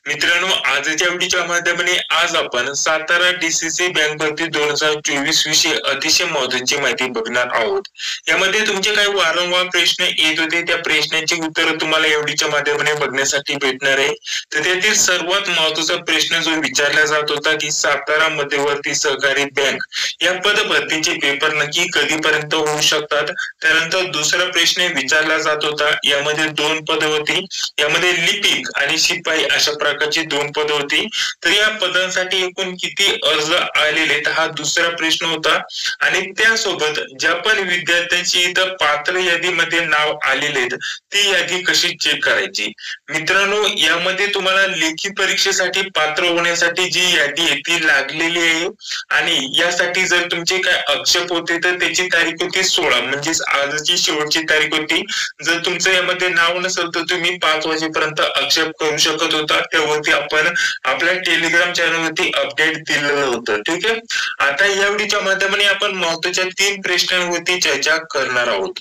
मित्रांनो, आजच्या व्हिडिओच्या माध्यमाने आज आपण सातारा डीसीसी बँक भरती 2024 विषयी अतिशय महत्त्वाची माहिती बघणार आहोत. यामध्ये तुमचे काही वारंवार प्रश्न येत होते, त्या प्रश्नांची उत्तरं तुम्हाला या व्हिडिओच्या माध्यमाने बघण्यासाठी भेटणार आहे. तर त्यातील सर्वात महत्त्वाचा प्रश्न जो विचारला जात होता की सातारा मध्यवर्ती सहकारी बँक या पद भरतीचे पेपर नक्की कधीपर्यंत होऊ शकतात. त्यानंतर दुसरा प्रश्न विचारला जात होता, यामध्ये 2 पद होती, यामध्ये लिपिक आणि शिपाई अशा प्रकारची 2 पद होती. तर या पदांसाठी एकूण किती अर्ज आलेले हा दुसरा प्रश्न होता. आणि त्यासोबत ज्या पण विद्यार्थ्यांची इथं पात्र यादीमध्ये नाव आलेले ती यादी कशी चेक करायची. मित्रांनो, यामध्ये तुम्हाला लेखी परीक्षेसाठी पात्र होण्यासाठी जी यादी आहे ती लागलेली आहे. आणि यासाठी जर तुमचे काय आक्षेप होते तर त्याची तारीख होती 16, म्हणजेच आजची शेवटची तारीख होती. जर तुमचं यामध्ये नाव नसेल तर तुम्ही 5 वाजेपर्यंत आक्षेप करू शकत होता. त्यावरती आपण आपल्या टेलिग्राम चॅनलवरती अपडेट दिलेलं होतं. ठीक आहे. आता या व्हिडिओच्या माध्यमाने आपण महत्त्वाच्या 3 प्रश्नांवरती चर्चा करणार आहोत.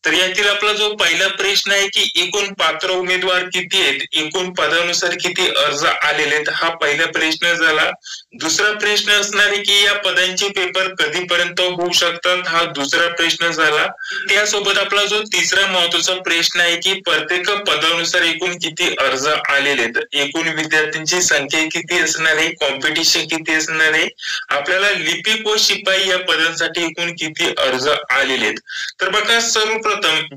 तर यातील आपला जो पहिला प्रश्न आहे की एकूण पात्र उमेदवार किती आहेत, एकूण पदानुसार किती अर्ज आलेले आहेत, हा पहिला प्रश्न झाला. दुसरा प्रश्न असणार आहे की या पदांचे पेपर कधीपर्यंत होऊ शकतात, हा दुसरा प्रश्न झाला. त्यासोबत आपला जो तिसरा महत्त्वाचा प्रश्न आहे की प्रत्येक पदानुसार एकूण किती अर्ज आलेले आहेत, एकूण विद्यार्थ्यांची संख्या किती असणार आहे, कॉम्पिटिशन किती असणार आहे, आपल्याला लिपिक व शिपाई या पदांसाठी एकूण किती अर्ज आलेले आहेत. तर बघा, सर्वप्रथम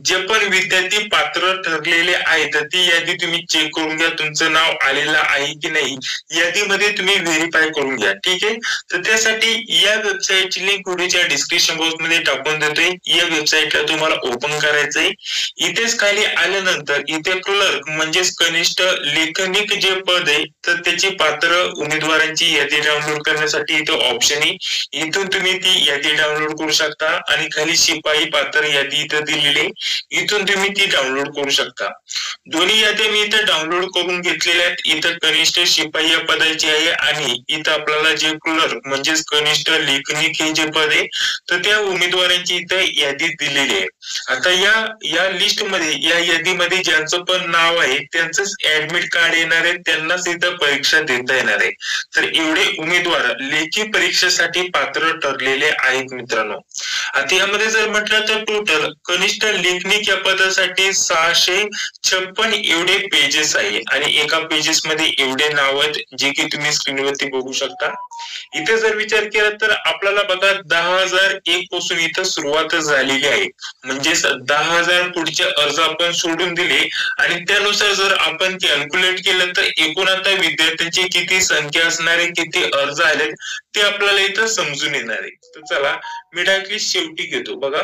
जे पण विद्यार्थी पात्र ठरलेले आहेत ती यादी तुम्ही चेक करून घ्या, तुमचं नाव आलेलं आहे की नाही यादीमध्ये तुम्ही व्हेरीफाय करून घ्या. ठीक आहे. तर त्यासाठी या वेबसाईटची लिंक व्हिडिओच्या डिस्क्रिप्शन बॉक्स मध्ये टाकून देतोय. या वेबसाईटला तुम्हाला ओपन करायचंय. इथेच खाली आल्यानंतर इथे क्लर्क म्हणजेच कनिष्ठ लेखनिक जे पद आहे तर त्याची पात्र उमेदवारांची यादी डाउनलोड करण्यासाठी इथं ऑप्शन आहे. इथून तुम्ही ती यादी डाउनलोड करू शकता. आणि खाली शिपाई पात्र यादी इथं दिलेली, इथून तुम्ही ती डाउनलोड करू शकता. दोन्ही याद्या मी इथं डाउनलोड करून घेतलेल्या आहेत. इथं कनिष्ठ शिपाई या पदाची आहे आणि इथं आपल्याला जे क्लर्क म्हणजेच कनिष्ठ लेखनिक हे जे पद आहे तर त्या उमेदवारांची इथं यादी दिलेली आहे. आता या लिस्ट मध्ये, या यादीमध्ये ज्यांचं पण नाव आहे त्यांचंच ऍडमिट कार्ड येणार आहे, त्यांनाच इथं परीक्षा देता येणार आहे. तर एवढे उमेदवार लेखी परीक्षेसाठी पात्र ठरलेले आहेत मित्रांनो. आता यामध्ये जर म्हटलं तर टोटल कनिष्ठ लेखनिक या पदासाठी 656 एवढे पेजेस आहे आणि एका पेजेस मध्ये एवढे नाव आहेत जे की तुम्ही स्क्रीनवरती बघू शकता. इथे जर विचार केला तर आपल्याला बघा 10,001 पासून इथं सुरुवात झालेली आहे. म्हणजेच 10,000 पुढचे अर्ज आपण सोडून दिले आणि त्यानुसार जर आपण कॅल्क्युलेट केलं तर एकूण आता विद्यार्थ्यांची किती संख्या असणार आहे, किती अर्ज आलेत ते आपल्याला इथं समजून येणार आहे. तर चला, मी डायरेक्टली शेवटी घेतो. बघा,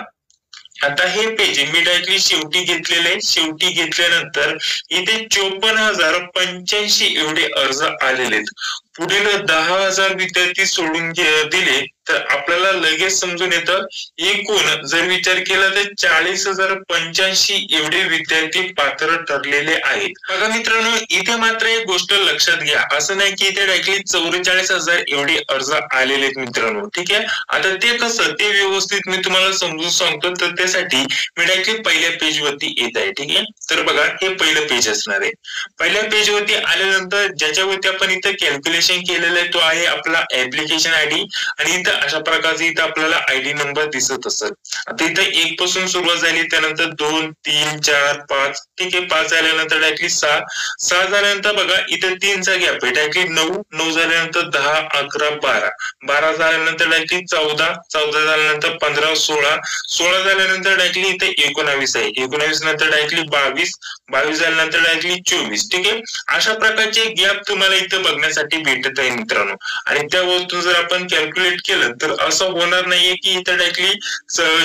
आता हे पेज मी डायरेक्टली शेवटी घेतलेले. शेवटी घेतल्यानंतर इथे 54,085 एवढे अर्ज आलेले आहेत. पुढील 10,000 विद्यार्थी सोडून दिले तर आपल्याला लगेच समजून येतं एकूण जर विचार केला तर 40,085 एवढे विद्यार्थी पात्र ठरलेले आहेत. बघा मित्रांनो, इथे मात्र एक गोष्ट लक्षात घ्या, असं नाही की इथे डायरेक्टली 44,000 एवढे अर्ज आलेले आहेत मित्रांनो. ठीक आहे. आता ते कसं, ते व्यवस्थित मी तुम्हाला समजून सांगतो. तर त्यासाठी मी डायरेक्टली पहिल्या पेज वरती येत आहे. ठीक आहे. तर बघा, हे पहिलं पेज असणार आहे. पहिल्या पेज वरती आल्यानंतर ज्याच्यावरती आपण इथं कॅल्क्युलेशन केलेलं आहे तो आहे आपला ऍप्लिकेशन आयडी. आणि इथं अशा प्रकारचे इथं आपल्याला आयडी नंबर दिसत असेल. आता इथं 1 पासून सुरुवात झाली, त्यानंतर 2, 3, 4, 5. ठीक आहे. 5 झाल्यानंतर डायरेक्टली 6. 6 झाल्यानंतर बघा इथं 3 चा गॅप आहे, डायरेक्टली 9. 9 झाल्यानंतर 10, 11, 12. 12 झाल्यानंतर डायरेक्टली 14. 14 झाल्यानंतर 15, 16. 16 झाल्यानंतर डायरेक्टली इथे 19 आहे. 19 नंतर डायरेक्टली 22. 22 झाल्यानंतर डायरेक्टली 24. ठीक आहे. अशा प्रकारचे गॅप तुम्हाला इथं बघण्यासाठी भेटत आहे मित्रांनो. आणि त्या वस्तू जर आपण कॅल्क्युलेट केलं तर असं होणार नाहीये की इथं डायरेक्टली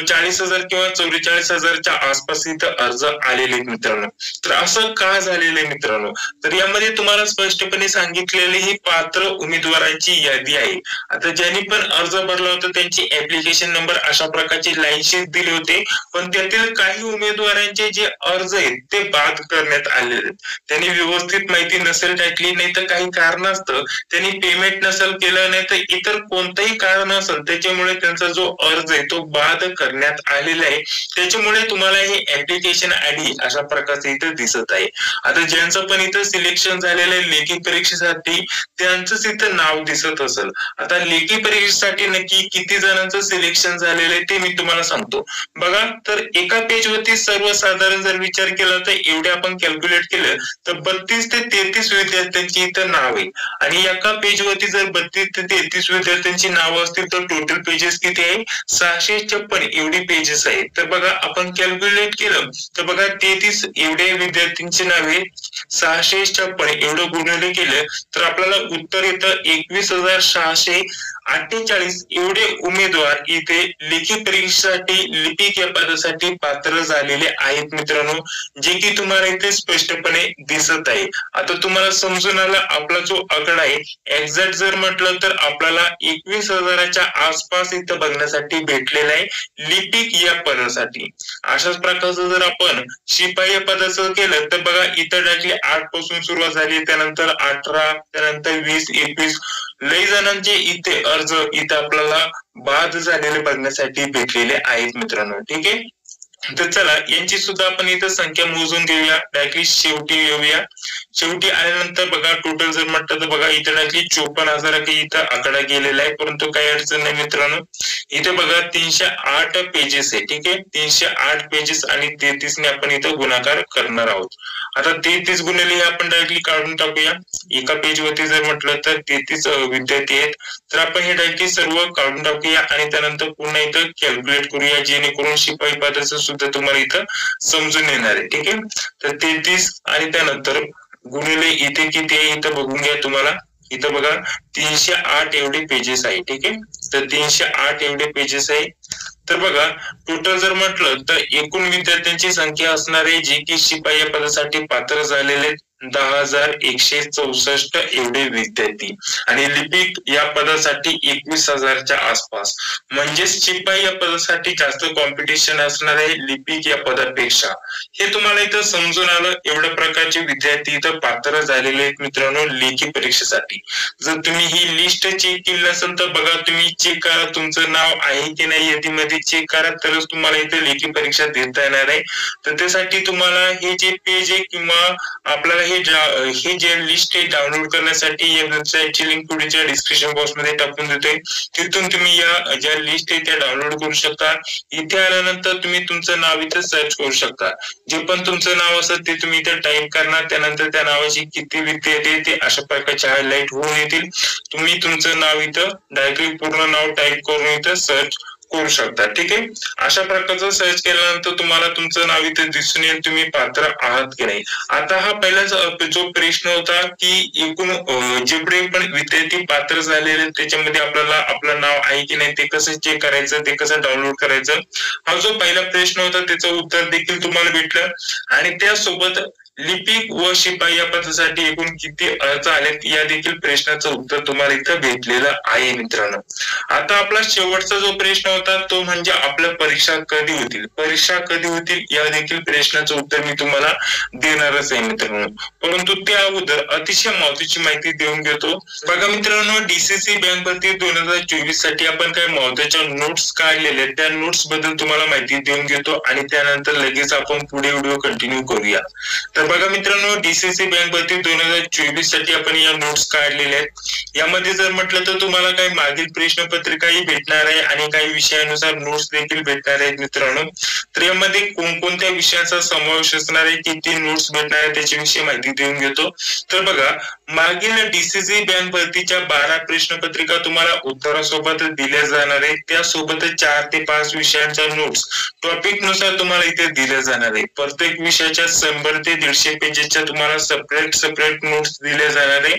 40,000 किंवा 44,000च्या आसपास इथं अर्ज आलेले मित्रांनो. तर असं का झालेलं आहे मित्रांनो, तर यामध्ये तुम्हाला स्पष्टपणे सांगितलेली ही पात्र उमेदवारांची यादी आहे. आता ज्यांनी पण अर्ज भरला होता त्यांची ऍप्लिकेशन नंबर अशा प्रकारचे लाईन शीट दिले होते, पण त्यातील काही उमेदवारांचे जे अर्ज आहेत ते बाद करण्यात आलेले. त्यांनी व्यवस्थित माहिती नसेल टाकली, नाही तर काही कारण असतं त्यांनी पेमेंट नसेल केलं, नाही तर इतर कोणतंही कारण कारण असेल त्याच्यामुळे त्यांचा जो अर्ज आहे तो बाद करण्यात आलेला आहे. त्याच्यामुळे तुम्हाला हे ऍप्लिकेशन आयडी अशा प्रकारचे इथं दिसत आहे. आता ज्यांचं पण इथं सिलेक्शन झालेलं आहे लेखी परीक्षेसाठी त्यांचंच इथं नाव दिसत असेल. आता लेखी परीक्षेसाठी नक्की किती जणांचं सिलेक्शन झालेलं आहे ते मी तुम्हाला सांगतो. बघा, तर एका पेज वरती सर्वसाधारण जर विचार केला तर एवढे आपण कॅल्क्युलेट केलं तर 32 ते 33 विद्यार्थ्यांची इथं नाव आहे. आणि एका पेज वरती जर 32 ते 33 विद्यार्थ्यांची नावं असतील तर टोटल पेजेस किती आहे? 656 एवढी पेजेस आहेत. तर बघा, आपण कॅल्क्युलेट केलं तर बघा 33 एवढे विद्यार्थ्यांची नावे 656 एवढं गुणिले केलं तर आपल्याला उत्तर येतं 21,648 एवढे उमेदवार इथे लेखी परीक्षेसाठी लिपिक या पदासाठी पात्र झालेले आहेत मित्रांनो, जे की तुम्हाला इथे स्पष्टपणे दिसत आहे. आता तुम्हाला समजून आला आपला जो आकडा आहे एक्झॅक्ट जर म्हटलं तर आपल्याला 21,000च्या आसपास इथं बघण्यासाठी भेटलेला आहे लिपिक या पदासाठी. अशाच प्रकारचं जर आपण शिपाई या पदाचं केलं तर बघा इथं डायरेक्टली 8 पासून सुरुवात झाली, त्यानंतर 18, त्यानंतर 20, 21 लई जणांचे इथे अर्ज इथे आपल्याला बाद झालेले बघण्यासाठी भेटलेले आहेत मित्रांनो. ठीक आहे, तर चला यांची सुद्धा आपण इथं संख्या मोजून घेऊया. डायरेक्टली शेवटी येऊया. शेवटी आल्यानंतर बघा टोटल जर म्हटलं तर बघा इथं डायरेक्टली 54,000 इथं आकडा गेलेला आहे, परंतु काही अडचण नाही मित्रांनो. इथे बघा 308 पेजेस आहे. ठीक आहे, 308 पेजेस आणि 33 ने आपण इथं गुणाकार करणार आहोत. आता 33 गुणिले हे आपण डायरेक्टली काढून टाकूया. एका पेज वरती जर म्हटलं तर 33 विद्यार्थी आहेत, तर आपण हे डायरेक्टली सर्व काढून टाकूया आणि त्यानंतर पुन्हा इथं कॅल्क्युलेट करूया, जेणेकरून शिपाई पदाचं सुद्धा तुम्हाला इथं समजून येणार आहे. ठीक आहे, तर 33 आणि त्यानंतर गुणिले इथे किती आहे इथं बघून घ्या तुम्हाला. इथं बघा 308 एवढे पेजेस आहे. ठीक आहे, तर 308 एवढे पेजेस आहे. तर बघा टोटल जर म्हटलं तर एकूण विद्यार्थ्यांची संख्या असणार आहे जी की शिपाई या पदासाठी पात्र झालेले 10,164 एवढे विद्यार्थी आणि लिपिक या पदासाठी 21,000च्या आसपास. म्हणजेच शिपाई या पदासाठी जास्त कॉम्पिटिशन असणार आहे लिपिक या पदापेक्षा. हे तुम्हाला इथं समजून आलं. एवढ्या प्रकारचे विद्यार्थी इथं पात्र झालेले आहेत मित्रांनो लेखी परीक्षेसाठी. जर तुम्ही ही लिस्ट चेक केली नसेल तर बघा तुम्ही चेक करा तुमचं नाव आहे की नाही यादीमध्ये, चेक करा तरच तुम्हाला इथे लेखी परीक्षा देता येणार आहे. तर त्यासाठी तुम्हाला हे जे पेज आहे किंवा आपल्याला हे जे लिस्ट आहे डाउनलोड करण्यासाठी या वेबसाईटची लिंक पुढच्या डिस्क्रिप्शन बॉक्स मध्ये टाकून देतोय. तिथून तुम्ही या ज्या लिस्ट आहे त्या डाउनलोड करू शकता. इथे आल्यानंतर तुम्ही तुमचं नाव इथे सर्च करू शकता. जे पण तुमचं नाव असेल ते तुम्ही इथे टाईप करणार, त्यानंतर त्या नावाची किती विद्यार्थी ते अशा प्रकारचे हायलाइट होऊन येतील. तुम्ही तुमचं नाव इथं डायरेक्टली पूर्ण नाव टाईप करून इथं सर्च करू शकता. ठीक आहे, अशा प्रकारचं सर्च केल्यानंतर तुम्हाला तुमचं नाव इथे दिसून येईल तुम्ही पात्र आहात की नाही. आता हा पहिलाच जो प्रश्न होता की एकूण जेवढे पण विद्यार्थी पात्र झालेले त्याच्यामध्ये आपल्याला आपलं नाव आहे की नाही ते कसं चेक करायचं, ते कसं डाउनलोड करायचं, हा जो पहिला प्रश्न होता त्याचं उत्तर देखील तुम्हाला भेटलं. आणि त्यासोबत लिपिक व शिपाई या पदासाठी एकूण किती अर्ज आलेत या देखील प्रश्नाचं उत्तर तुम्हाला इथं भेटलेलं आहे मित्रांनो. आता आपला शेवटचा जो प्रश्न होता तो म्हणजे आपल्या परीक्षा कधी होतील, परीक्षा कधी होतील या देखील प्रश्नाचं उत्तर मी तुम्हाला देणारच आहे मित्रांनो. परंतु त्या अगोदर अतिशय महत्वाची माहिती देऊन घेतो. बघा मित्रांनो, डीसीसी बँक भरती 2024 साठी आपण काही महत्वाच्या नोट्स काढलेल्या आहेत, त्या नोट्स बद्दल तुम्हाला माहिती देऊन घेतो आणि त्यानंतर लगेच आपण पुढे व्हिडिओ कंटिन्यू करूया. तर बघा मित्रांनो, डीसीसी बँक भरती 2024 साठी आपण या नोट्स काढलेल्या आहेत. यामध्ये जर म्हटलं तर तुम्हाला काही मागील प्रश्नपत्रिकाही भेटणार आहे आणि काही विषयानुसार नोट्स देखील भेटणार आहेत मित्रांनो. तर यामध्ये कोणकोणत्या विषयाचा समावेश असणार आहे, किती नोट्स भेटणार आहे त्याच्याविषयी माहिती देऊन घेतो. तर बघा, मागील डीसीसी बँक भरतीच्या 12 प्रश्नपत्रिका तुम्हाला उत्तरासोबत दिल्या जाणार आहेत. त्यासोबत 4 ते 5 विषयांच्या नोट्स टॉपिक नुसार तुम्हाला इथे दिल्या जाणार आहे. प्रत्येक विषयाच्या 100 ते 150 पेजेसच्या तुम्हाला सेपरेट नोट्स दिल्या जाणार आहे.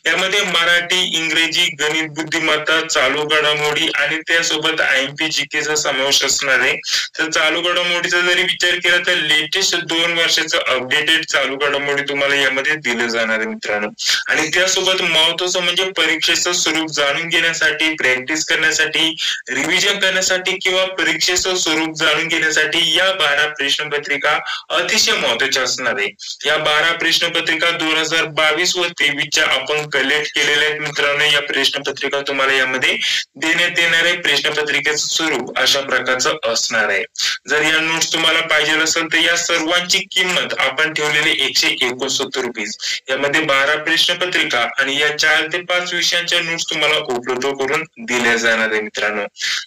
यामध्ये मराठी, इंग्रजी, गणित, बुद्धिमत्ता, चालू घडामोडी आणि त्यासोबत IMP GK चा समावेश असणार आहे. तर चालू घडामोडीचा जरी विचार केला तर लेटेस्ट 2 वर्षाचं अपडेटेड चालू घडामोडी तुम्हाला यामध्ये दिले जाणार आहे मित्रांनो. आणि त्यासोबत महत्त्वाचं म्हणजे परीक्षेचं स्वरूप जाणून घेण्यासाठी, प्रॅक्टिस करण्यासाठी, रिव्हिजन करण्यासाठी किंवा परीक्षेचं स्वरूप जाणून घेण्यासाठी या 12 प्रश्नपत्रिका अतिशय महत्त्वाच्या असणार आहे. या 12 प्रश्नपत्रिका 2022 व 23च्या आपण कलेक्ट केलेल्या आहेत मित्रांनो. या प्रश्नपत्रिका तुम्हाला यामध्ये देण्यात येणारे प्रश्नपत्रिकेचं स्वरूप अशा प्रकारचं असणार आहे. जर या नोट्स तुम्हाला पाहिजे असेल तर या सर्वांची किंमत आपण ठेवलेली 169 रुपये. यामध्ये 12 प्रश्नपत्रिका आणि या 4 ते 5 विषयांच्या नोट्स तुम्हाला उपलब्ध करून दिल्या जाणार आहे मित्रांनो.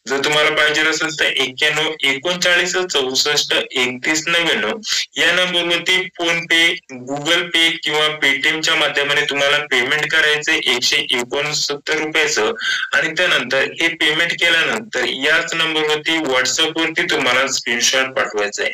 जर तुम्हाला पाहिजे असेल तर 91 39 64 31 99 या नंबरवरती फोन पे, गुगल पे किंवा पेटीएमच्या माध्यमाने तुम्हाला पेमेंट करायचे 169 रुपयाचं. आणि त्यानंतर हे पेमेंट केल्यानंतर याच नंबरवरती व्हॉट्सअप वरती तुम्हाला स्क्रीनशॉट पाठवायचा आहे.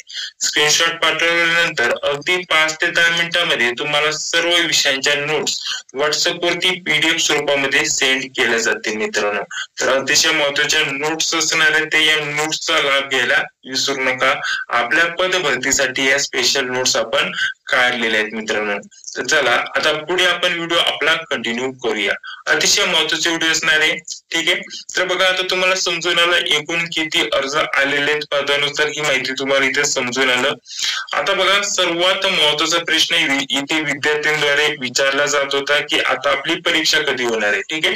स्क्रीनशॉट पाठवल्यानंतर अगदी 5 ते 10 मिनिटांमध्ये तुम्हाला सर्व विषयांच्या नोट्स व्हॉट्सअप वरती PDF स्वरूपामध्ये सेंड केल्या जातील मित्रांनो. तर अतिशय महत्त्वाच्या नोट्स असणार आहेत ते, या नोट्सचा लाभ घ्यायला विसरू नका. आपल्या पदभरतीसाठी या स्पेशल नोट्स आपण काढलेल्या आहेत मित्रांनो. तर चला आता पुढे आपण व्हिडिओ आपला कंटिन्यू करूया. अतिशय महत्त्वाचे व्हिडिओ असणार आहे. ठीक आहे. तर बघा आता तुम्हाला समजून आलं एकूण किती अर्ज आलेले आहेत पदानुसार ही माहिती तुम्हाला इथे समजून आलं. आता बघा सर्वात महत्त्वाचा प्रश्न इथे विद्यार्थ्यांद्वारे विचारला जात होता की आता आपली परीक्षा कधी होणार आहे. ठीक आहे.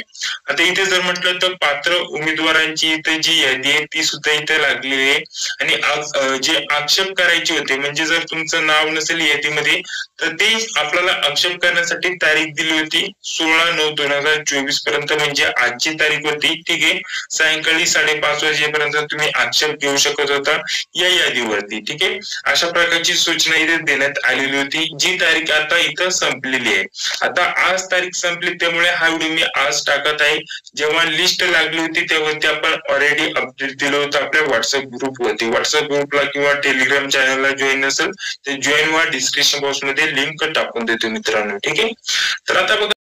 आता इथे जर म्हटलं तर पात्र उमेदवारांची इथे जी यादी आहे ती सुद्धा इथे लागलेली आहे. आणि जे आक्षेप करायचे होते म्हणजे जर तुमचं नाव नसेल यादीमध्ये तर ते आपल्याला आक्षेप करण्यासाठी तारीख दिली होती 16/9/2024 पर्यंत, म्हणजे आजची तारीख होती. ठीक आहे. सायंकाळी 5:30 वाजेपर्यंत तुम्ही आक्षेप घेऊ शकत होता या यादीवरती. ठीक आहे. अशा प्रकारची सूचना इथे देण्यात आलेली होती, जी तारीख आता इथं संपलेली आहे. आता आज तारीख संपली त्यामुळे हा व्हिडिओ मी आज टाकत आहे. जेव्हा लिस्ट लागली होती त्यावरती आपण ऑलरेडी अपडेट दिलं होतं आपल्या व्हॉट्सअप ग्रुपवरती. व्हॉट्सअप ग्रुपला किंवा टेलिग्राम चॅनलला जॉईन नसेल तर जॉईन व्हा. डिस्क्रिप्शन बॉक्स मध्ये लिंक टाकून देतो मित्रांनो. ठीक आहे. तर आता बघा